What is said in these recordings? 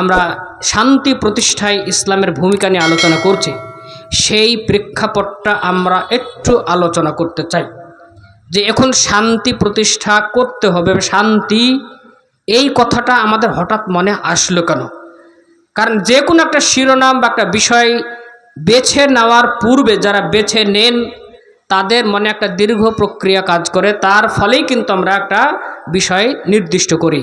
আমরা শান্তি প্রতিষ্ঠায় ইসলামের ভূমিকা নিয়ে আলোচনা করছি, সেই প্রেক্ষাপটটা আমরা একটু আলোচনা করতে চাই যে এখন শান্তি প্রতিষ্ঠা করতে হবে। শান্তি এই কথাটা আমাদের হঠাৎ মনে আসলো কেন? কারণ যে কোনো একটা শিরোনাম বা একটা বিষয় বেছে নেওয়ার পূর্বে যারা বেছে নেন তাদের মনে একটা দীর্ঘ প্রক্রিয়া কাজ করে, তার ফলেই কিন্তু আমরা একটা বিষয় নির্দিষ্ট করি।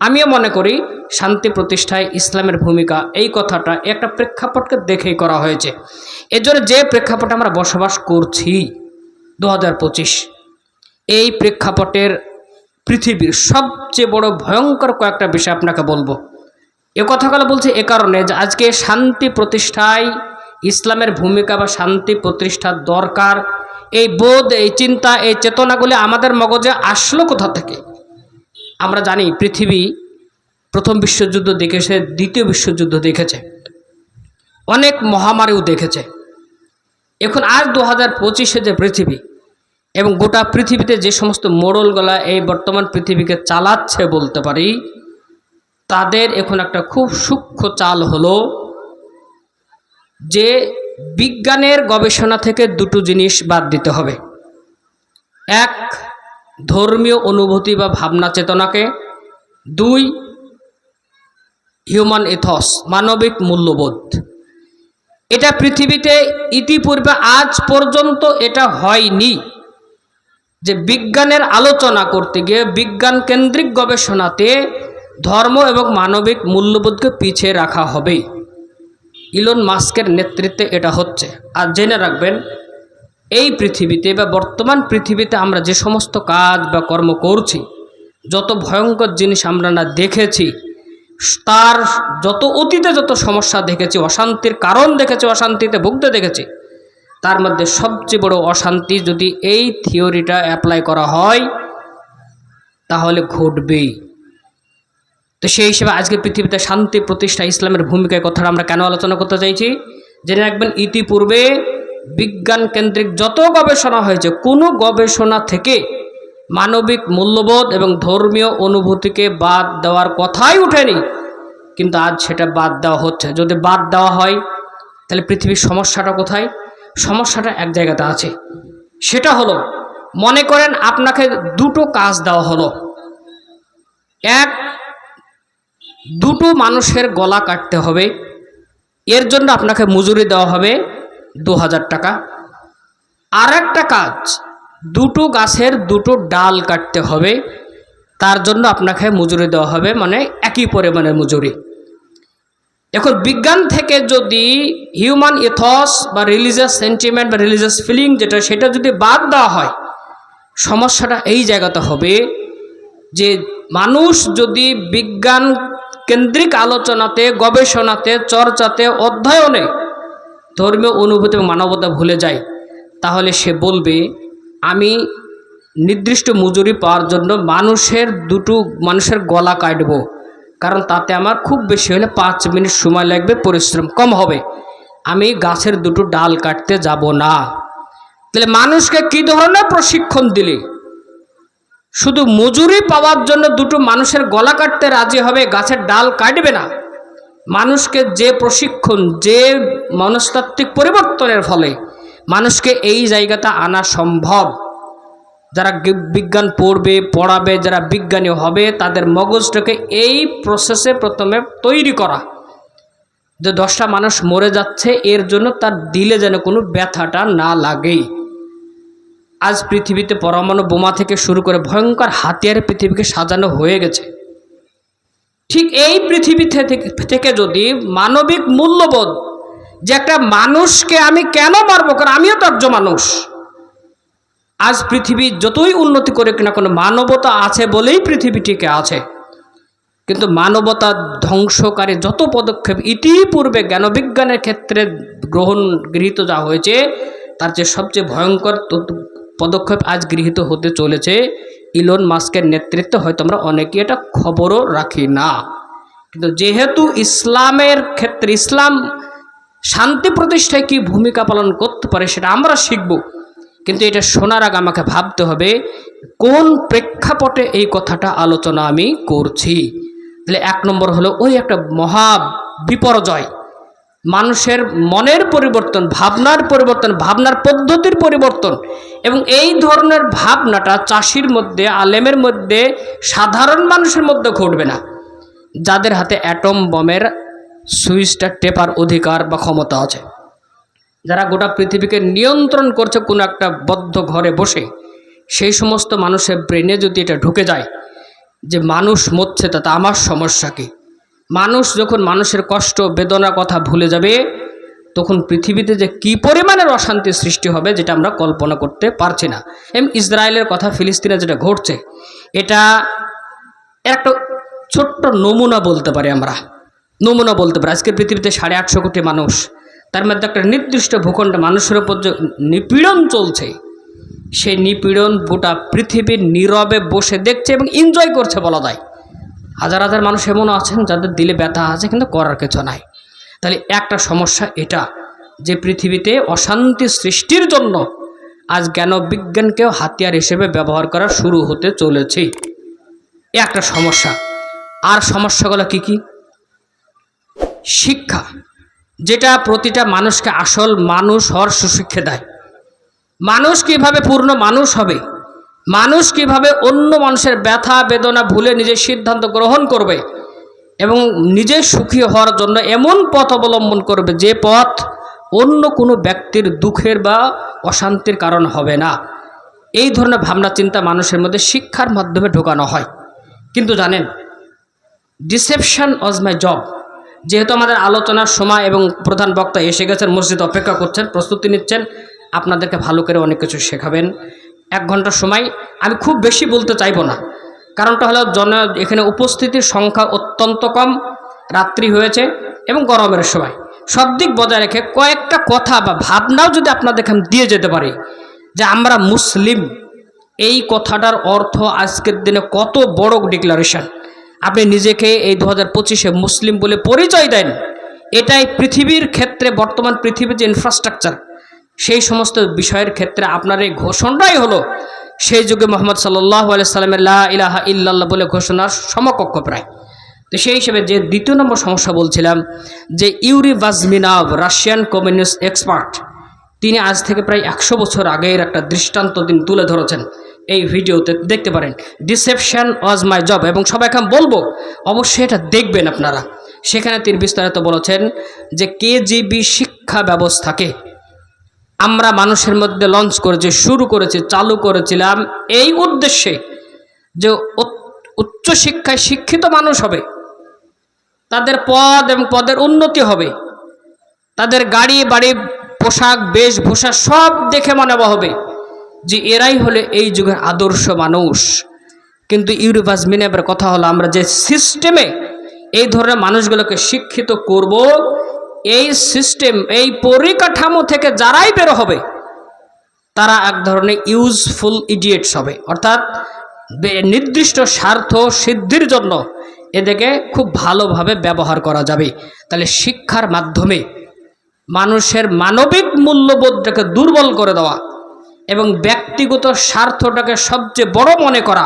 আমিও মনে করি শান্তি প্রতিষ্ঠায় ইসলামের ভূমিকা এই কথাটা একটা প্রেক্ষাপটকে দেখেই করা হয়েছে। এজন্য যে প্রেক্ষাপটে আমরা বসবাস করছি 2025, এই প্রেক্ষাপটের পৃথিবীর সবচেয়ে বড় ভয়ঙ্কর কয়েকটা বিষয় আপনাকে বলবো। এ কথাগুলো বলছে এ কারণে যে আজকে শান্তি প্রতিষ্ঠায় ইসলামের ভূমিকা বা শান্তি প্রতিষ্ঠার দরকার, এই বোধ, এই চিন্তা, এই চেতনাগুলি আমাদের মগজে আসলো কোথা থেকে? আমরা জানি পৃথিবী প্রথম বিশ্বযুদ্ধ দেখেছে, দ্বিতীয় বিশ্বযুদ্ধ দেখেছে, অনেক মহামারীও দেখেছে। এখন আজ 2025-এ যে পৃথিবী এবং গোটা পৃথিবীতে যে সমস্ত মোড়লগুলা এই বর্তমান পৃথিবীকে চালাচ্ছে বলতে পারি, তাদের এখন একটা খুব সূক্ষ্ম চাল হলো যে বিজ্ঞানের গবেষণা থেকে দুটো জিনিস বাদ দিতে হবে। এক, ধর্মীয় অনুভূতি বা ভাবনা চেতনাকে। দুই, হিউম্যান ইথস, মানবিক মূল্যবোধ। এটা পৃথিবীতে ইতিপূর্বে আজ পর্যন্ত এটা হয়নি যে বিজ্ঞানের আলোচনা করতে গিয়ে বিজ্ঞান কেন্দ্রিক গবেষণাতে ধর্ম এবং মানবিক মূল্যবোধকে পিছিয়ে রাখা হবে। ইলন মাস্কের নেতৃত্বে এটা হচ্ছে। আর জেনে রাখবেন, এই পৃথিবীতে বা বর্তমান পৃথিবীতে আমরা যে সমস্ত কাজ বা কর্ম করছি, যত ভয়ঙ্কর জিনিস আমরা না দেখেছি, তার যত অতীতে যত সমস্যা দেখেছি, অশান্তির কারণ দেখেছি, অশান্তিতে ভুগতে দেখেছি, তার মধ্যে সবচেয়ে বড় অশান্তি যদি এই থিওরিটা অ্যাপ্লাই করা হয় তাহলে ঘটবেই। তো সেই হিসেবে আজকে পৃথিবীতে শান্তি প্রতিষ্ঠা ইসলামের ভূমিকায় কথাটা আমরা কেন আলোচনা করতে চাইছি, জেনে রাখবেন ইতিপূর্বে বিজ্ঞান কেন্দ্রিক যত গবেষণা হয়েছে, কোনো গবেষণা থেকে মানবিক মূল্যবোধ এবং ধর্মীয় অনুভূতিকে বাদ দেওয়ার কথাই ওঠেনি, কিন্তু আজ সেটা বাদ দেওয়া হচ্ছে। যদি বাদ দেওয়া হয় তাহলে পৃথিবীর সমস্যাটা কোথায়? সমস্যাটা এক জায়গাতে আছে, সেটা হলো, মনে করেন আপনাকে দুটো কাজ দেওয়া হলো। এক, দুটো মানুষের গলা কাটতে হবে, এর জন্য আপনাকে মজুরি দেওয়া হবে 2000 টাকা। আর একটা কাজ, দুটো গাছের দুটো ডাল কাটতে হবে, তার জন্য আপনাকে মজুরি দেওয়া হবে, মানে একই পরিমাণের মজুরি। এখন বিজ্ঞান থেকে যদি হিউম্যান ইথস বা রিলিজিয়াস সেন্টিমেন্ট বা রিলিজিয়াস ফিলিং যেটা, সেটা যদি বাদ দেওয়া হয়, সমস্যাটা এই জায়গাতে হবে যে মানুষ যদি বিজ্ঞান কেন্দ্রিক আলোচনাতে, গবেষণাতে, চর্চাতে, অধ্যয়নে ধর্মীয় অনুভূতি এবং মানবতা ভুলে যায়, তাহলে সে বলবে আমি নির্দিষ্ট মজুরি পাওয়ার জন্য মানুষের গলা কাটব, কারণ তাতে আমার খুব বেশি হলে 5 মিনিট সময় লাগবে, পরিশ্রম কম হবে, আমি গাছের দুটো ডাল কাটতে যাব না। তাহলে মানুষকে কি ধরনের প্রশিক্ষণ দিলে শুধু মজুরি পাওয়ার জন্য দুটো মানুষের গলা কাটতে রাজি হবে, গাছের ডাল কাটবে না? মানুষকে যে প্রশিক্ষণ, যে মনস্তাত্ত্বিক পরিবর্তনের ফলে মানুষকে এই জায়গাটা আনা সম্ভব, যারা বিজ্ঞান পড়াবে, যারা বিজ্ঞানী হবে, তাদের মগজটাকে এই প্রসেসে প্রথমে তৈরি করা যে 10টা মানুষ মরে যাচ্ছে, এর জন্য তার দিলে যেন কোনো ব্যথাটা না লাগে। আজ পৃথিবীতে পরমাণু বোমা থেকে শুরু করে ভয়ঙ্কর হাতিয়ারে পৃথিবীকে সাজানো হয়ে গেছে। ঠিক এই পৃথিবী থেকে যদি মানবিক মূল্যবোধ, যে একটা মানুষকে আমি কেন মারবো, কারণ আমিও তো একজন মানুষ। আজ পৃথিবী যতই উন্নতি করে কিনা, কোনো মানবতা আছে বলেই পৃথিবী টিকে আছে, কিন্তু মানবতা ধ্বংসকারী যত পদক্ষেপ ইতিপূর্বে জ্ঞানবিজ্ঞানের ক্ষেত্রে গৃহীত যা হয়েছে, তার যে সবচেয়ে ভয়ঙ্কর পদক্ষেপ আজ গৃহীত হতে চলেছে ইলন মাস্কের নেতৃত্বে। হয়তো আমরা অনেকে এটা খবরও রাখি না, কিন্তু যেহেতু ইসলামের ক্ষেত্রে ইসলাম শান্তি প্রতিষ্ঠায় কি ভূমিকা পালন করতে পারে সেটা আমরা শিখব। কিন্তু এটা শোনার আগে আমাকে ভাবতে হবে কোন প্রেক্ষাপটে এই কথাটা আলোচনা আমি করছি। তাহলে 1 নম্বর হলো ওই একটা মহা বিপর্যয়, মানুষের মনের পরিবর্তন, ভাবনার পদ্ধতির পরিবর্তন। এবং এই ধরনের ভাবনাটা চাষির মধ্যে, আলেমের মধ্যে, সাধারণ মানুষের মধ্যে ঘটবে না, যাদের হাতে অ্যাটম বোমের সুইচটা টেপার অধিকার বা ক্ষমতা আছে, যারা গোটা পৃথিবীকে নিয়ন্ত্রণ করছে কোনো একটা বদ্ধ ঘরে বসে। সেই সমস্ত মানুষের ব্রেনে যদি এটা ঢুকে যায় যে মানুষ মরছে, তাতে আমার সমস্যা কী, মানুষ যখন মানুষের কষ্ট বেদনার কথা ভুলে যাবে, তখন পৃথিবীতে যে কী পরিমাণের অশান্তি সৃষ্টি হবে যেটা আমরা কল্পনা করতে পারছি না। এবং ইসরায়েলের কথা, ফিলিস্তিনে যেটা ঘটছে, এটা একটা ছোট্ট নমুনা বলতে পারি আমরা, আজকে পৃথিবীতে 850 কোটি মানুষ, তার মধ্যে একটা নির্দিষ্ট ভূখণ্ডে মানুষের উপর যে নিপীড়ন চলছে, সেই নিপীড়ন গোটা পৃথিবীর নীরবে বসে দেখছে এবং এনজয় করছে বলা যায়। হাজার হাজার মানুষ এমনও আছেন যাদের দিলে ব্যথা আছে, কিন্তু করার কিছু নাই। তাহলে একটা সমস্যা এটা যে পৃথিবীতে অশান্তি সৃষ্টির জন্য আজ জ্ঞান বিজ্ঞানকেও হাতিয়ার হিসেবে ব্যবহার করা শুরু হতে চলেছে, একটা সমস্যা। আর সমস্যাগুলো কি কি? শিক্ষা, যেটা প্রতিটা মানুষকে আসল মানুষ হওয়ার সুশিক্ষা দেয়। মানুষ কিভাবে পূর্ণ মানুষ হবে, মানুষ কিভাবে অন্য মানুষের ব্যথা বেদনা ভুলে নিজের সিদ্ধান্ত গ্রহণ করবে এবং নিজে সুখী হওয়ার জন্য এমন পথ অবলম্বন করবে যে পথ অন্য কোনো ব্যক্তির দুঃখের বা অশান্তির কারণ হবে না। এই ধরনের ভাবনা চিন্তা মানুষের মধ্যে শিক্ষার মাধ্যমে ঢোকানো হয়। কিন্তু জানেন, ডিসেপশন ওয়াজ মাই জব। যেহেতু আমাদের আলোচনার সময় এবং প্রধান বক্তা এসে গেছেন, মসজিদ অপেক্ষা করছেন, প্রস্তুতি নিচ্ছেন, আপনাদেরকে ভালো করে অনেক কিছু শেখাবেন। 1 ঘন্টার সময় আমি খুব বেশি বলতে চাইব না, কারণটা হলো এখানে উপস্থিতির সংখ্যা অত্যন্ত কম, রাত্রি হয়েছে এবং গরমের সময়। সব দিক বজায় রেখে কয়েকটা কথা বা ভাবনাও যদি আপনাদেরকে আমি দিয়ে যেতে পারি যে আমরা মুসলিম, এই কথাটার অর্থ আজকের দিনে কত বড় ডিক্লারেশন। আপনি নিজেকে এই 2025-এ মুসলিম বলে পরিচয় দেন, এটাই পৃথিবীর ক্ষেত্রে, বর্তমান পৃথিবীর যে ইনফ্রাস্ট্রাকচার, সেই সমস্ত বিষয়ের ক্ষেত্রে আপনার এই ঘোষণাই হলো সেই যুগে মোহাম্মদ সাল্লাল্লাহু আলাইহি সাল্লামের লা ইলাহা ইল্লাল্লাহ বলে ঘোষণার সমকক্ষ প্রায়। তো সেই হিসেবে যে 2 নম্বর সমস্যা বলছিলাম, যে ইউরি ভাজমিনাভ, রাশিয়ান কমিউনিস্ট এক্সপার্ট, তিনি আজ থেকে প্রায় 100 বছর আগের একটা দৃষ্টান্ত তিনি তুলে ধরেছেন। এই ভিডিওতে দেখতে পারেন, ডিসেপশন ওয়াজ মাই জব। এবং সবাইকে আমি বলবো অবশ্যই এটা দেখবেন আপনারা। সেখানে তিনি বিস্তারিত বলেছেন যে কেজিবি শিক্ষা ব্যবস্থাকে আমরা মানুষের মধ্যে লঞ্চ করেছি, শুরু করেছি, চালু করেছিলাম এই উদ্দেশ্যে যে উচ্চশিক্ষায় শিক্ষিত মানুষ হবে, তাদের পদ এবং পদের উন্নতি হবে, তাদের গাড়ি বাড়ি পোশাক বেশভূষা সব দেখে মনে হবে যে এরাই হলে এই যুগের আদর্শ মানুষ। কিন্তু ইউরিভাস মিনেবের কথা হলো, আমরা যে সিস্টেমে এই ধরনের মানুষগুলোকে শিক্ষিত করব, এই সিস্টেম, এই পরিকাঠামো থেকে যারাই বের হবে তারা এক ধরনের ইউজফুল ইডিয়েটস হবে, অর্থাৎ নির্দিষ্ট স্বার্থ সিদ্ধির জন্য এদেরকে খুব ভালোভাবে ব্যবহার করা যাবে। তাহলে শিক্ষার মাধ্যমে মানুষের মানবিক মূল্যবোধটাকে দুর্বল করে দেওয়া এবং ব্যক্তিগত স্বার্থটাকে সবচেয়ে বড় মনে করা,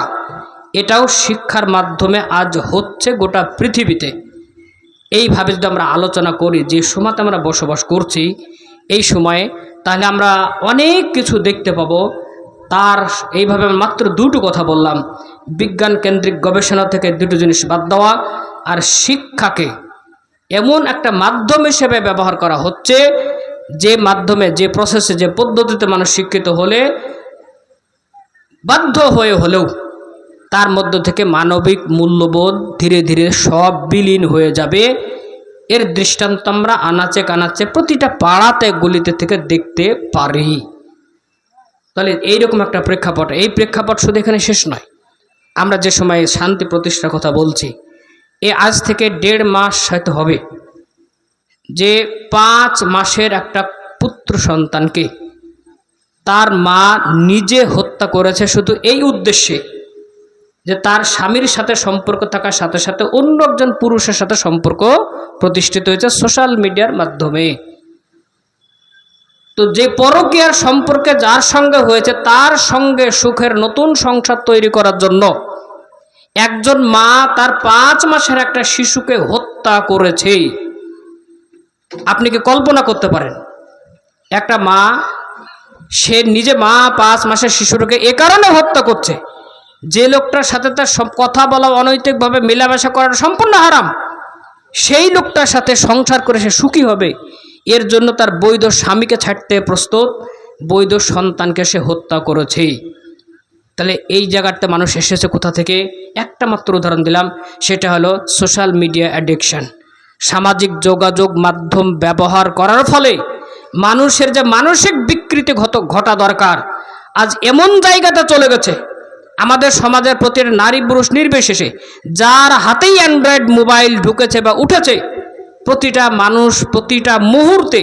এটাও শিক্ষার মাধ্যমে আজ হচ্ছে গোটা পৃথিবীতে। এইভাবে যদি আমরা আলোচনা করি, যে সময়তে আমরা বসবাস করছি এই সময়ে, তাহলে আমরা অনেক কিছু দেখতে পাবো। তার এইভাবে মাত্র 2টো কথা বললাম, বিজ্ঞান কেন্দ্রিক গবেষণা থেকে 2টো জিনিস বাদ দেওয়া, আর শিক্ষাকে এমন একটা মাধ্যম হিসেবে ব্যবহার করা হচ্ছে যে মাধ্যমে, যে প্রসেসে, যে পদ্ধতিতে মানুষ শিক্ষিত হলে বাধ্য হয়ে হলেও তার মধ্য থেকে মানবিক মূল্যবোধ ধীরে ধীরে সব বিলীন হয়ে যাবে। এর দৃষ্টান্ত আমরা আনাচে কানাচে প্রতিটা পাড়াতে গলিতে থেকে দেখতে পারি। তাহলে এইরকম একটা প্রেক্ষাপট, এই প্রেক্ষাপট শুধু এখানে শেষ নয়। আমরা যে সময়ে শান্তি প্রতিষ্ঠার কথা বলছি, আজ থেকে 1.5 মাস হয়তো হবে, যে 5 মাসের একটা পুত্র সন্তানকে তার মা নিজে হত্যা করেছে শুধু এই উদ্দেশ্যে যে তার স্বামীর সাথে সম্পর্ক থাকার সাথে সাথে অন্য একজন পুরুষের সাথে সম্পর্ক প্রতিষ্ঠিত হয়েছে সোশ্যাল মিডিয়ার মাধ্যমে। তো যে পরকীয়ার সম্পর্কে যার সঙ্গে হয়েছে তার সঙ্গে সুখের নতুন সংসার তৈরি করার জন্য একজন মা তার 5 মাসের একটা শিশুকে হত্যা করেছে। আপনি কি কল্পনা করতে পারেন? একটা মা, সে নিজে মা 5 মাসের শিশুটাকে এ কারণে হত্যা করছে, যে লোকটার সাথে তার সব কথা বলা, অনৈতিকভাবে মেলামেশা করাটা সম্পূর্ণ হারাম, সেই লোকটার সাথে সংসার করে সে সুখী হবে, এর জন্য তার বৈধ স্বামীকে ছাড়তে প্রস্তুত, বৈধ সন্তানকে সে হত্যা করেছে। তাহলে এই জায়গাতে মানুষ এসেছে কোথা থেকে? একটা মাত্র উদাহরণ দিলাম, সেটা হলো সোশ্যাল মিডিয়া অ্যাডিকশন। সামাজিক যোগাযোগ মাধ্যম ব্যবহার করার ফলে মানুষের যে মানসিক বিকৃতি ঘটা দরকার, আজ এমন জায়গাতে চলে গেছে আমাদের সমাজের প্রতিটা নারী পুরুষ নির্বিশেষে যার হাতেই অ্যান্ড্রয়েড মোবাইল ঢুকেছে বা উঠেছে, প্রতিটা মানুষ প্রতিটা মুহূর্তে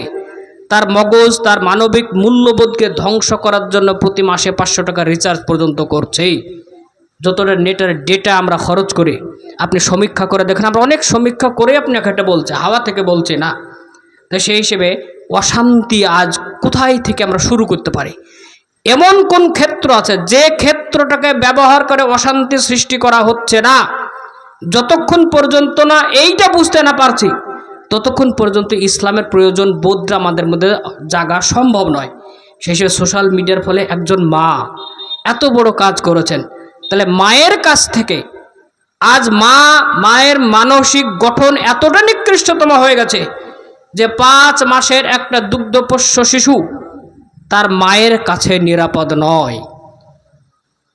তার মগজ, তার মানবিক মূল্যবোধকে ধ্বংস করার জন্য প্রতি মাসে 500 টাকা রিচার্জ পর্যন্ত করছে। যতটা নেটের ডেটা আমরা খরচ করি, আপনি সমীক্ষা করে দেখেন, আমরা অনেক সমীক্ষা করে আপনি একটা বলছে, হাওয়া থেকে বলছে না। তো সেই হিসেবে অশান্তি আজ কোথায় থেকে আমরা শুরু করতে পারি? এমন কোন ক্ষেত্র আছে যে ক্ষেত্রটাকে ব্যবহার করে অশান্তি সৃষ্টি করা হচ্ছে না? যতক্ষণ পর্যন্ত না এইটা বুঝতে না পারছি, ততক্ষণ পর্যন্ত ইসলামের প্রয়োজন বোধটা আমাদের মধ্যে জাগা সম্ভব নয়। সেই হিসেবে সোশ্যাল মিডিয়ার ফলে একজন মা এত বড় কাজ করেছেন। তাহলে মায়ের কাছ থেকে আজ মায়ের মানসিক গঠন এতটা নিকৃষ্টতম হয়ে গেছে যে 5 মাসের একটা দুগ্ধপোষ্য শিশু তার মায়ের কাছে নিরাপদ নয়।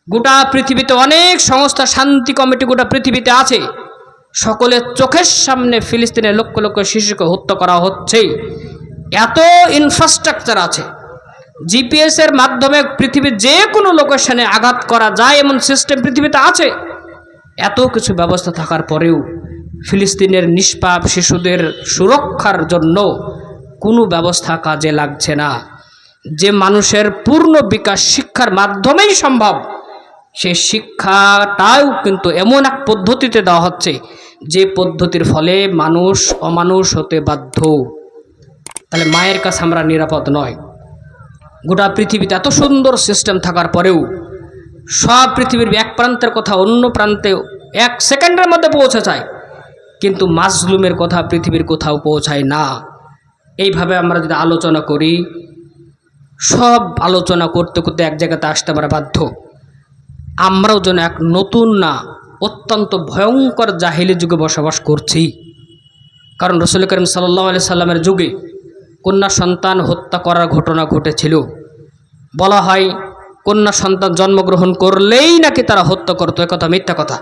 গোটা পৃথিবীতে অনেক সংস্থা, শান্তি কমিটি গোটা পৃথিবীতে আছে, সকলের চোখের সামনে ফিলিস্তিনের লক্ষ লক্ষ শিশুকে হত্যা করা হচ্ছে। এত ইনফ্রাস্ট্রাকচার আছে, জিপিএসের মাধ্যমে পৃথিবীর যে কোনো লোকেশনে আঘাত করা যায় এমন সিস্টেম পৃথিবীতে আছে। এত কিছু ব্যবস্থা থাকার পরেও ফিলিস্তিনের নিষ্পাপ শিশুদের সুরক্ষার জন্য কোনো ব্যবস্থা কাজে লাগছে না। যে মানুষের পূর্ণ বিকাশ শিক্ষার মাধ্যমেই সম্ভব, সেই শিক্ষাটাও কিন্তু এমন এক পদ্ধতিতে দেওয়া হচ্ছে যে পদ্ধতির ফলে মানুষ অমানুষ হতে বাধ্য। তাহলে মায়ের কাছে আমরা নিরাপদ নয়। গোটা পৃথিবীতে এত সুন্দর সিস্টেম থাকার পরেও সব পৃথিবীর এক প্রান্তের কথা অন্য প্রান্তে 1 সেকেন্ডের মধ্যে পৌঁছে যায়, কিন্তু মাজলুমের কথা পৃথিবীর কোথাও পৌঁছায় না। এইভাবে আমরা যদি আলোচনা করি, সব আলোচনা করতে করতে এক জায়গাতে আসতে আমরা বাধ্য। আমরাও যেন এক নতুন না অত্যন্ত ভয়ঙ্কর জাহিলি যুগে বসবাস করছি। কারণ রাসূল করিম সাল্লাল্লাহু আলাইহি সাল্লামের যুগে কন্যা সন্তান হত্যা করার ঘটনা ঘটেছিল। বলা হয় কন্যা সন্তান জন্মগ্রহণ করলেই নাকি তারা হত্যা করতো। একথা মিথ্যা কথা।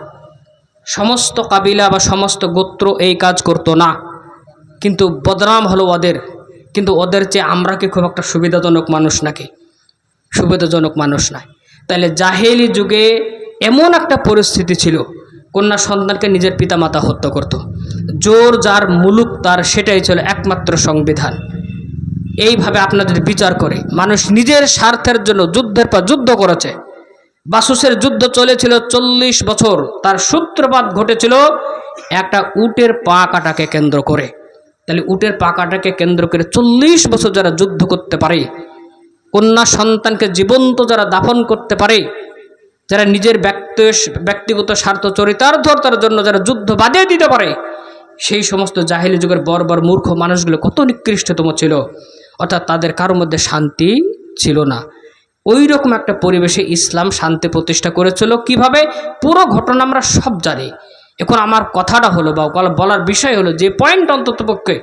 সমস্ত কাবিলা বা সমস্ত গোত্র এই কাজ করতো না, কিন্তু বদনাম হলো ওদের। কিন্তু ওদের চেয়ে আমরা কি খুব একটা সুবিধাজনক মানুষ নাকি? সুবিধাজনক মানুষ নয়। তাহলে জাহেলি যুগে এমন একটা পরিস্থিতি ছিল, কন্যা সন্তানকে নিজের পিতামাতা হত্যা করত। জোর যার মুলুক তার, সেটাই ছিল একমাত্র সংবিধান। এইভাবে আপনার যদি বিচার করে, মানুষ নিজের স্বার্থের জন্য যুদ্ধের পর যুদ্ধ করেছে। বাসুসের যুদ্ধ চলেছিল 40 বছর, তার সূত্রপাত ঘটেছিল একটা উটের পা কাটাকে কেন্দ্র করে। তাহলে উটের পা কাটাকে কেন্দ্র করে 40 বছর যারা যুদ্ধ করতে পারে, কন্যা সন্তানকে জীবন্ত যারা দাফন করতে পারে, যারা নিজের ব্যক্তিগত স্বার্থ চরিতার্থতার জন্য যারা যুদ্ধ বাদিয়ে দিতে পারে, সেই সমস্ত জাহেলি যুগের বর্বর মূর্খ মানুষগুলো কত নিকৃষ্টতম ছিল। অর্থাৎ তাদের কারোর মধ্যে শান্তি ছিল না। ওই রকম একটা পরিবেশে ইসলাম শান্তি প্রতিষ্ঠা করেছিল। কিভাবে? পুরো ঘটনা আমরা সব জানি। এখন আমার কথাটা হলো বা বলার বিষয় হলো, যে পয়েন্ট অন্ততপক্ষে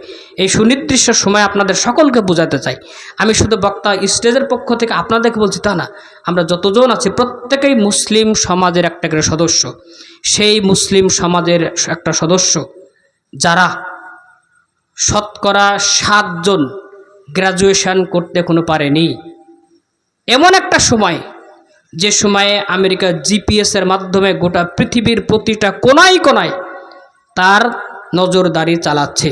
এই সুনির্দিষ্ট সময় আপনাদের সকলকে বোঝাতে চাই। আমি শুধু বক্তা স্টেজের পক্ষ থেকে আপনাদেরকে বলছি তা না, আমরা যতজন আছি প্রত্যেকেই মুসলিম সমাজের একটা করে সদস্য। সেই মুসলিম সমাজের একটা সদস্য যারা শতকরা 7 জন গ্র্যাজুয়েশন করতে কোনো পারেনি, এমন একটা সময়, যে সময়ে আমেরিকা জিপিএসের মাধ্যমে গোটা পৃথিবীর প্রতিটা কোনায় কোনায় তার নজরদারি চালাচ্ছে।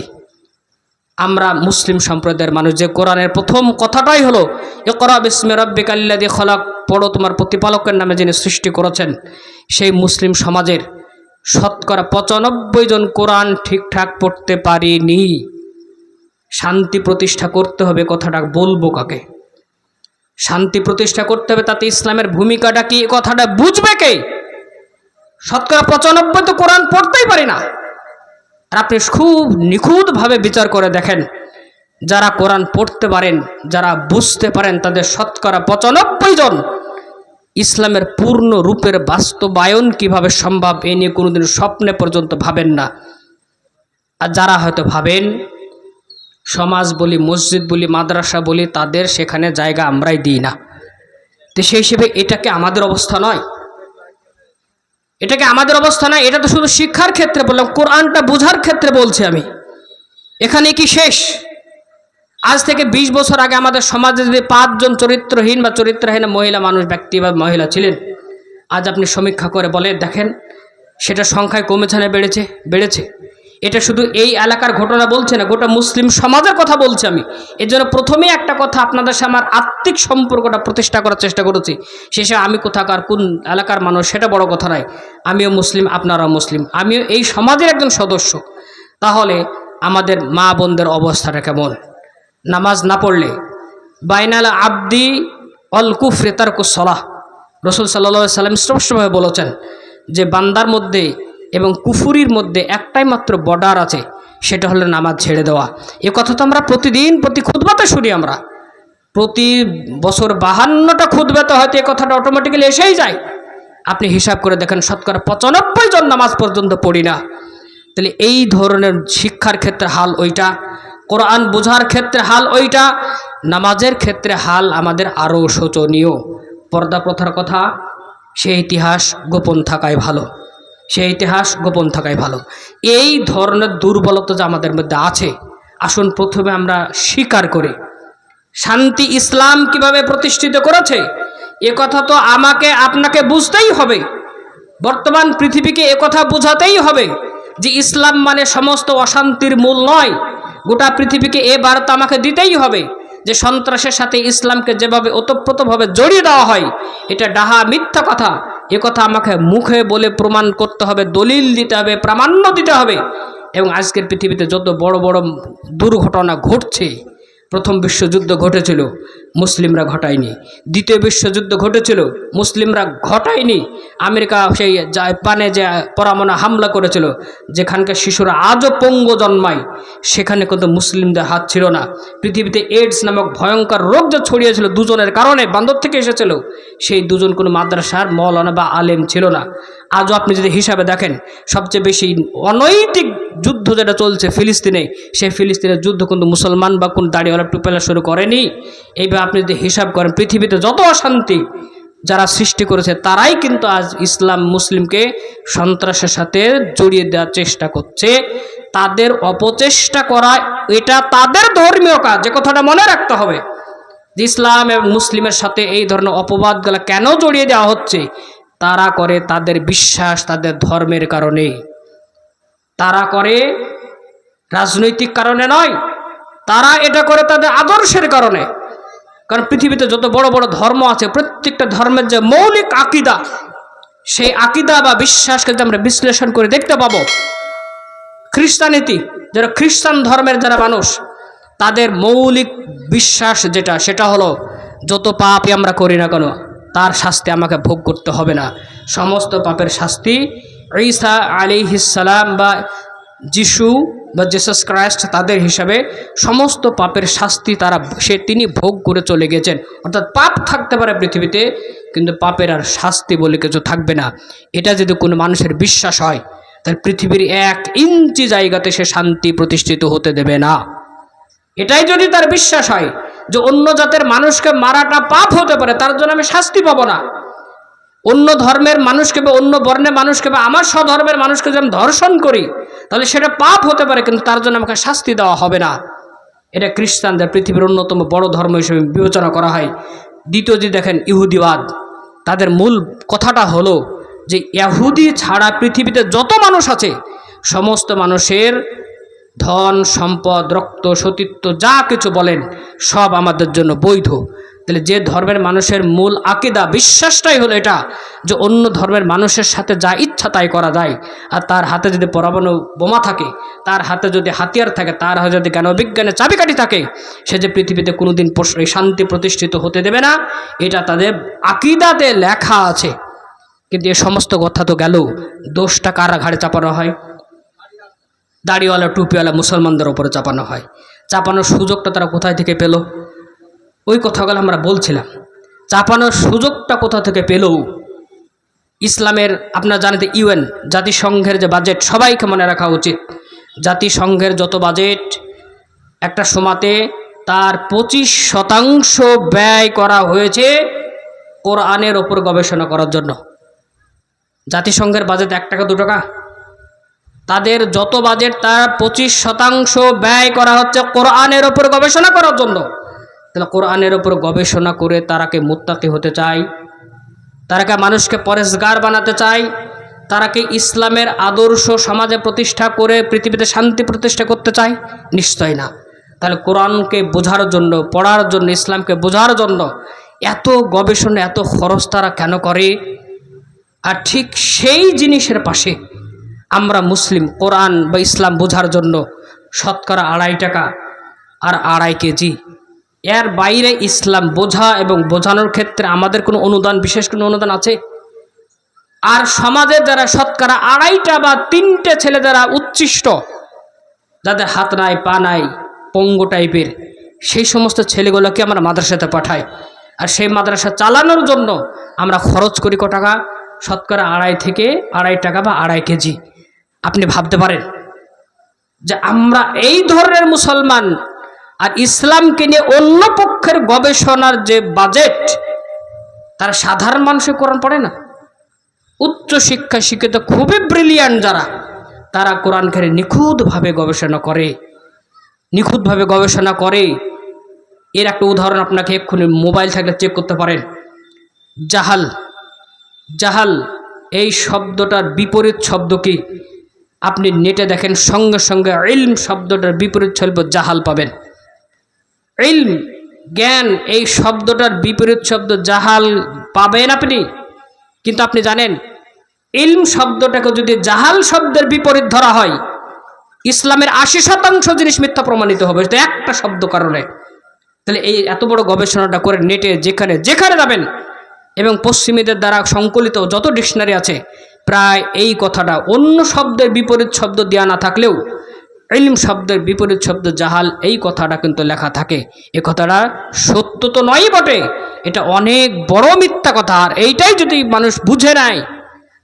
আমরা মুসলিম সম্প্রদায়ের মানুষ, যে কোরআনের প্রথম কথাটাই হলো ইকরা বিসমি রাব্বিকাল্লাযী খলাক, পড়ো তোমার প্রতিপালকের নামে যিনি সৃষ্টি করেছেন। সেই মুসলিম সমাজের শতকরা 95 জন কোরআন ঠিকঠাক পড়তে পারেনি। শান্তি প্রতিষ্ঠা করতে হবে, কথাটা বলবো কাকে? শান্তি প্রতিষ্ঠা করতে হবে, তাতে ইসলামের ভূমিকাটা কি, কথাটা বুঝবে কে? শতকরা 95 তো কোরআন পড়তেই পারি না। আর আপনি খুব নিখুঁতভাবে বিচার করে দেখেন, যারা কোরআন পড়তে পারেন, যারা বুঝতে পারেন, তাদের শতকরা 95 জন ইসলামের পূর্ণ রূপের বাস্তবায়ন কিভাবে সম্ভব এ নিয়ে কোনোদিন স্বপ্নে পর্যন্ত ভাবেন না। আর যারা হয়তো ভাবেন, সমাজ বলি, মসজিদ বলি, মাদ্রাসা বলি, তাদের সেখানে জায়গা আমরাই দিই না। তো সেই হিসেবে এটাকে আমাদের অবস্থা নয়, এটাকে আমাদের অবস্থা নয়। এটা তো শুধু শিক্ষার ক্ষেত্রে বললাম, কোরআনটা বোঝার ক্ষেত্রে বলছি আমি। এখানে কি শেষ? আজ থেকে 20 বছর আগে আমাদের সমাজে যদি 5 জন চরিত্রহীন বা চরিত্রহীন মহিলা মানুষ, ব্যক্তি বা মহিলা ছিলেন, আজ আপনি সমীক্ষা করে বলে দেখেন সেটা সংখ্যায় কমেছে না বেড়েছে? বেড়েছে। এটা শুধু এই এলাকার ঘটনা বলছে না, গোটা মুসলিম সমাজের কথা বলছি আমি। এর জন্য প্রথমেই একটা কথা আপনাদের সাথে আমার আত্মিক সম্পর্কটা প্রতিষ্ঠা করার চেষ্টা করেছি। শেষে আমি কোথাকার কোন এলাকার মানুষ সেটা বড় কথা নয়, আমিও মুসলিম, আপনারাও মুসলিম, আমিও এই সমাজের একজন সদস্য। তাহলে আমাদের মা বোনদের অবস্থাটা কেমন? নামাজ না পড়লে বাইনাল আব্দি অল কুফরে তারকুস সালাহ, রাসূল সাল্লাল্লাহু আলাইহি সাল্লাম স্পষ্টভাবে বলেছেন যে বান্দার মধ্যে এবং কুফুরির মধ্যে একটাই মাত্র বর্ডার আছে, সেটা হলো নামাজ ছেড়ে দেওয়া। এ কথা তো আমরা প্রতিদিন প্রতি খুতবাতে শুনি। আমরা প্রতি বছর 52টা খুতবাতে হয়তো এ কথাটা অটোমেটিক্যালি এসেই যায়। আপনি হিসাব করে দেখেন, শতকরা 95 জন নামাজ পর্যন্ত পড়ি না। তাহলে এই ধরনের শিক্ষার ক্ষেত্রে হাল ওইটা, কোরআন বোঝার ক্ষেত্রে হাল ওইটা, নামাজের ক্ষেত্রে হাল আমাদের আরও শোচনীয়। পর্দা প্রথার কথা, সেই ইতিহাস গোপন থাকাই ভালো, সেই ইতিহাস গোপন থাকাই ভালো। এই ধরনের দুর্বলতা যে আমাদের মধ্যে আছে, আসুন প্রথমে আমরা স্বীকার করি। শান্তি ইসলাম কিভাবে প্রতিষ্ঠিত করেছে এ কথা তো আমাকে আপনাকে বুঝতেই হবে। বর্তমান পৃথিবীকে এ কথা বোঝাতেই হবে যে ইসলাম মানে সমস্ত অশান্তির মূল নয়। গোটা পৃথিবীকে এ বার্তা আমাকে দিতেই হবে যে সন্ত্রাসের সাথে ইসলামকে যেভাবে ওতপ্রোতভাবে জড়িয়ে দেওয়া হয়, এটা ডাহা মিথ্যা কথা। এ কথা আমাকে মুখে বলে প্রমাণ করতে হবে, দলিল দিতে হবে, প্রামাণ্য দিতে হবে। এবং আজকের পৃথিবীতে যত বড় বড় দুর্ঘটনা ঘটছে, প্রথম বিশ্বযুদ্ধ ঘটেছিল, মুসলিমরা ঘটায়নি। দ্বিতীয় বিশ্বযুদ্ধ ঘটেছিল, মুসলিমরা ঘটায়নি। আমেরিকা সেই জাপানে যে পরমাণু হামলা করেছিল, যেখানকার শিশুরা আজও পঙ্গু জন্মায়, সেখানে কিন্তু মুসলিমদের হাত ছিল না। পৃথিবীতে এইডস নামক ভয়ঙ্কর রোগ যে ছড়িয়েছিল দুজনের কারণে, বান্দর থেকে এসেছিল, সেই দুজন কোনো মাদ্রাসার মৌলানা বা আলেম ছিল না। আজও আপনি যদি হিসাবে দেখেন, সবচেয়ে বেশি অনৈতিক যুদ্ধ যেটা চলছে ফিলিস্তিনে, সেই ফিলিস্তিনের যুদ্ধ কিন্তু মুসলমান বা কোন দাড়িওয়ালা টুপেলা শুরু করেনি। এইভাবে আপনি যদি হিসাব করেন, পৃথিবীতে যত অশান্তি যারা সৃষ্টি করেছে, তারাই কিন্তু আজ ইসলাম মুসলিমকে সন্ত্রাসের সাথে জড়িয়ে দেওয়ার চেষ্টা করছে। তাদের অপচেষ্টা করা এটা তাদের ধর্মীয় কাজ, যে কথাটা মনে রাখতে হবে যে ইসলাম এবং মুসলিমের সাথে এই ধরনের অপবাদগুলো কেন জড়িয়ে দেওয়া হচ্ছে। তারা করে তাদের বিশ্বাস, তাদের ধর্মের কারণে, তারা করে রাজনৈতিক কারণে নয়, তারা এটা করে তাদের আদর্শের কারণে। কারণ পৃথিবীতে যত বড় বড় ধর্ম আছে, প্রত্যেকটা ধর্মের যে মৌলিক আকিদা, সেই আকিদা বা বিশ্বাসকে যদি আমরা বিশ্লেষণ করে দেখতে পাবো, খ্রিস্টানিটি যারা খ্রিস্টান ধর্মের যারা মানুষ, তাদের মৌলিক বিশ্বাস যেটা, সেটা হলো যত পাপই আমরা করি না কেন, তার শাস্তি আমাকে ভোগ করতে হবে না। সমস্ত পাপের শাস্তি ঈসা আলাইহিস সালাম বা যিশু বা জিসাস ক্রাইস্ট, তাদের হিসাবে সমস্ত পাপের শাস্তি তিনি ভোগ করে চলে গেছেন। অর্থাৎ পাপ থাকতে পারে পৃথিবীতে, কিন্তু পাপের আর শাস্তি বলে কিছু থাকবে না। এটা যদি কোনো মানুষের বিশ্বাস হয়, তাহলে পৃথিবীর 1 ইঞ্চি জায়গাতে সে শান্তি প্রতিষ্ঠিত হতে দেবে না। এটাই যদি তার বিশ্বাস হয় যে অন্য জাতের মানুষকে মারাটা পাপ হতে পারে, তার জন্য আমি শাস্তি পাবো না। অন্য ধর্মের মানুষকে বা অন্য বর্ণের মানুষকে বা আমার স্বধর্মের মানুষকে যদি আমি ধর্ষণ করি, তাহলে সেটা পাপ হতে পারে, কিন্তু তার জন্য আমাকে শাস্তি দেওয়া হবে না। এটা খ্রিস্টানদের পৃথিবীর অন্যতম বড় ধর্ম হিসেবে বিবেচনা করা হয়। দ্বিতীয় যদি দেখেন ইহুদিবাদ, তাদের মূল কথাটা হলো যে ইহুদি ছাড়া পৃথিবীতে যত মানুষ আছে, সমস্ত মানুষের ধন সম্পদ, রক্ত, সতীত্ব, যা কিছু বলেন সব আমাদের জন্য বৈধ। তাহলে যে ধর্মের মানুষের মূল আকিদা বিশ্বাসটাই হলো এটা, যে অন্য ধর্মের মানুষের সাথে যা ইচ্ছা তাই করা যায়। আর তার হাতে যদি পরমাণু বোমা থাকে, তার হাতে যদি হাতিয়ার থাকে, তার হাতে যদি জ্ঞানবিজ্ঞানের চাবিকাঠি থাকে, সে যে পৃথিবীতে কোনোদিন শান্তি প্রতিষ্ঠিত হতে দেবে না, এটা তাদের আকিদাতে লেখা আছে। কিন্তু এ সমস্ত কথা তো গেল, দোষটা কার ঘাড়ে চাপানো হয়? দাড়িওয়ালা টুপিওয়ালা মুসলমানদের ওপরে চাপানো হয়। চাপানোর সুযোগটা তারা কোথায় থেকে পেল? ওই কথাগুলো আমরা বলছিলাম, চাপানোর সুযোগটা কোথা থেকে পেল? ইসলামের আপনারা জানেন ইউএন জাতিসংঘের যে বাজেট, সবাইকে মনে রাখা উচিত, জাতিসংঘের যত বাজেট একটা সময়তে তার 25% ব্যয় করা হয়েছে কোরআনের ওপর গবেষণা করার জন্য। জাতিসংঘের বাজেট 1 টাকা 2 টাকা, তাদের যত বাজেট তার 25% ব্যয় করা হচ্ছে কোরআনের ওপর গবেষণা করার জন্য। তাহলে কোরআনের ওপর গবেষণা করে তারা কে মুত্তাকি হতে চায়? তারা কে মানুষকে পরেশগার বানাতে চায়? তারা কি ইসলামের আদর্শ সমাজে প্রতিষ্ঠা করে পৃথিবীতে শান্তি প্রতিষ্ঠা করতে চায়? নিশ্চয় না। তাহলে কোরআনকে বোঝার জন্য, পড়ার জন্য, ইসলামকে বোঝার জন্য এত গবেষণা, এত খরচ তারা কেন করে? আর ঠিক সেই জিনিসের পাশে আমরা মুসলিম কোরআন বা ইসলাম বোঝার জন্য শতকরা 2.5 টাকা আর 2.5 কেজি, এর বাইরে ইসলাম বোঝা এবং বোঝানোর ক্ষেত্রে আমাদের কোনো অনুদান, বিশেষ কোনো অনুদান আছে? আর সমাজে যারা শতকরা 2.5টা বা 3টে ছেলে যারা উচ্ছিষ্ট, যাদের হাত নাই পা নাই, পঙ্গু টাইপের, সেই সমস্ত ছেলেগুলোকে আমরা মাদ্রাসাতে পাঠাই। আর সেই মাদ্রাসা চালানোর জন্য আমরা খরচ করি কত টাকা? শতকরা 2.5 টাকা বা 2.5 কেজি। আপনি ভাবতে পারেন যে আমরা এই ধরনের মুসলমান আর ইসলামকে নিয়ে অন্য পক্ষের গবেষণার যে বাজেট, তারা সাধারণ মানুষের কোরআন পড়ে না। উচ্চ শিক্ষা শিক্ষিত খুবই ব্রিলিয়ান্ট যারা, তারা কোরআনকে নিখুঁতভাবে গবেষণা করে, নিখুঁতভাবে গবেষণা করে। এর একটা উদাহরণ আপনাকে এক্ষুনি মোবাইল থাকলে চেক করতে পারেন। জাহাল, জাহাল এই শব্দটার বিপরীত শব্দ কি? আপনি নেটে দেখেন, সঙ্গে সঙ্গে ইলম শব্দটার বিপরীত শব্দ জাহাল পাবেন। ইলম, জ্ঞান, এই শব্দটার বিপরীত শব্দ জাহাল পাবেন আপনি। কিন্তু আপনি জানেন ইলম শব্দটাকে যদি জাহাল শব্দের বিপরীত ধরা হয়, ইসলামের 80% জিনিস মিথ্যা প্রমাণিত হবে, এটা একটা শব্দ কারণে। তাহলে এই এত বড় গবেষণাটা করে নেটে যেখানে যেখানে যাবেন, এবং পশ্চিমীদের দ্বারা সংকলিত যত ডিকশনারি আছে, প্রায় এই কথাটা অন্য শব্দের বিপরীত শব্দ দেওয়া না থাকলেও ইলম শব্দের বিপরীত শব্দ জাহাল, এই কথাটা কিন্তু লেখা থাকে। এ কথাটা সত্য তো নয় বটে, এটা অনেক বড় মিথ্যা কথা। আর এইটাই যদি মানুষ বুঝে নেয়,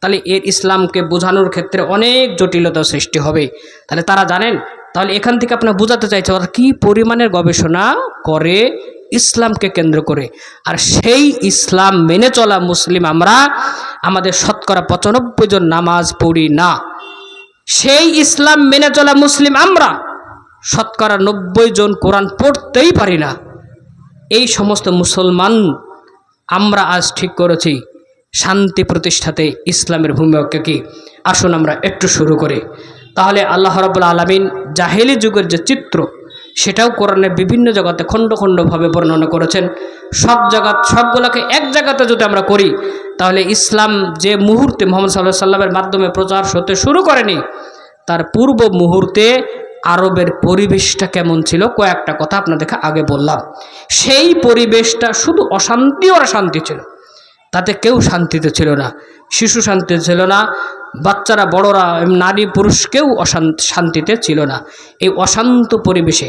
তাহলে এর ইসলামকে বোঝানোর ক্ষেত্রে অনেক জটিলতা সৃষ্টি হবে। তাহলে তারা জানেন, তাহলে এখান থেকে আপনার বোঝাতে চাইছে ওরা কী পরিমাণের গবেষণা করে ইসলামকে কেন্দ্র করে। আর সেই ইসলাম মেনে চলা মুসলিম আমরা, আমাদের শতকরা 95 জন নামাজ পড়ি না। সেই ইসলাম মেনে চলা মুসলিম আমরা, শতকরা 90 জন কোরআন পড়তেই পারি না। এই সমস্ত মুসলমান আমরা আজ ঠিক করেছি শান্তি প্রতিষ্ঠাতে ইসলামের ভূমিকা কি। আসুন আমরা একটু শুরু করি। তাহলে আল্লাহ রাব্বুল আলামিন জাহেলি যুগের যে চিত্র, সেটাও কোরআনে বিভিন্ন জায়গাতে খণ্ড খণ্ডভাবে বর্ণনা করেছেন। সবগুলোকে এক জায়গাতে যদি আমরা করি, তাহলে ইসলাম যে মুহূর্তে মুহাম্মদ সাল্লাল্লাহু আলাইহি সাল্লামের মাধ্যমে প্রচার হতে শুরু করেনি, তার পূর্ব মুহূর্তে আরবের পরিবেশটা কেমন ছিল, কয়েকটা কথা আপনাদেরকে আগে বললাম। সেই পরিবেশটা শুধু অশান্তি আর অশান্তি ছিল, তাতে কেউ শান্তিতে ছিল না। শিশু শান্তিতে ছিল না, বাচ্চারা, বড়রা, নারী পুরুষ কেউ শান্তিতে ছিল না। এই অশান্ত পরিবেশে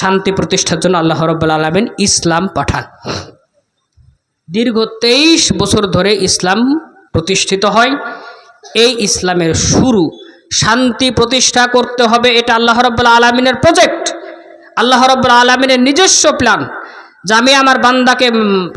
শান্তি প্রতিষ্ঠার জন্য আল্লাহ রাব্বুল আলামিন ইসলাম পাঠান। দীর্ঘ 23 বছর ধরে ইসলাম প্রতিষ্ঠিত হয়। এই ইসলামের শুরু, শান্তি প্রতিষ্ঠা করতে হবে, এটা আল্লাহ রাব্বুল আলামিনের প্রজেক্ট, আল্লাহ রাব্বুল আলামিনের নিজস্ব প্ল্যান, যে আমি আমার বান্দাকে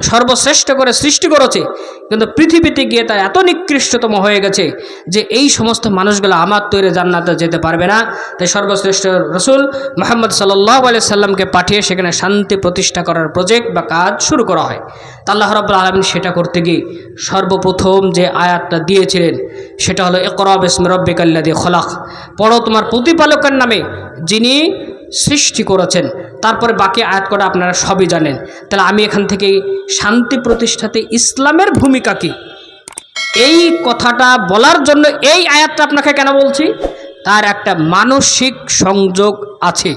সর্বশ্রেষ্ঠ করে সৃষ্টি করেছি, কিন্তু পৃথিবীতে গিয়ে তা এত নিকৃষ্টতম হয়ে গেছে যে এই সমস্ত মানুষগুলো আমার তৈরি জান্নাতে যেতে পারবে না। তাই সর্বশ্রেষ্ঠ রসুল মুহাম্মদ সাল্লাল্লাহু আলাইহি সাল্লামকে পাঠিয়ে সেখানে শান্তি প্রতিষ্ঠা করার প্রজেক্ট বা কাজ শুরু করা হয়। তা আল্লাহ রাব্বুল আলামিন সেটা করতে গিয়ে সর্বপ্রথম যে আয়াতটা দিয়েছিলেন সেটা হলো ইকরা বিসমি রাব্বিকাল্লাযী খলাক, পড়ো তোমার প্রতিপালকের নামে যিনি সৃষ্টি করেছেন। তারপরে বাকি আয়াত করা আপনারা সবই জানেন। তাহলে আমি এখান থেকে শান্তি প্রতিষ্ঠাতে ইসলামের ভূমিকা কি, এই কথাটা বলার জন্য এই আয়াতটা আপনাকে কেন বলছি, তার একটা মানসিক সংযোগ আছে।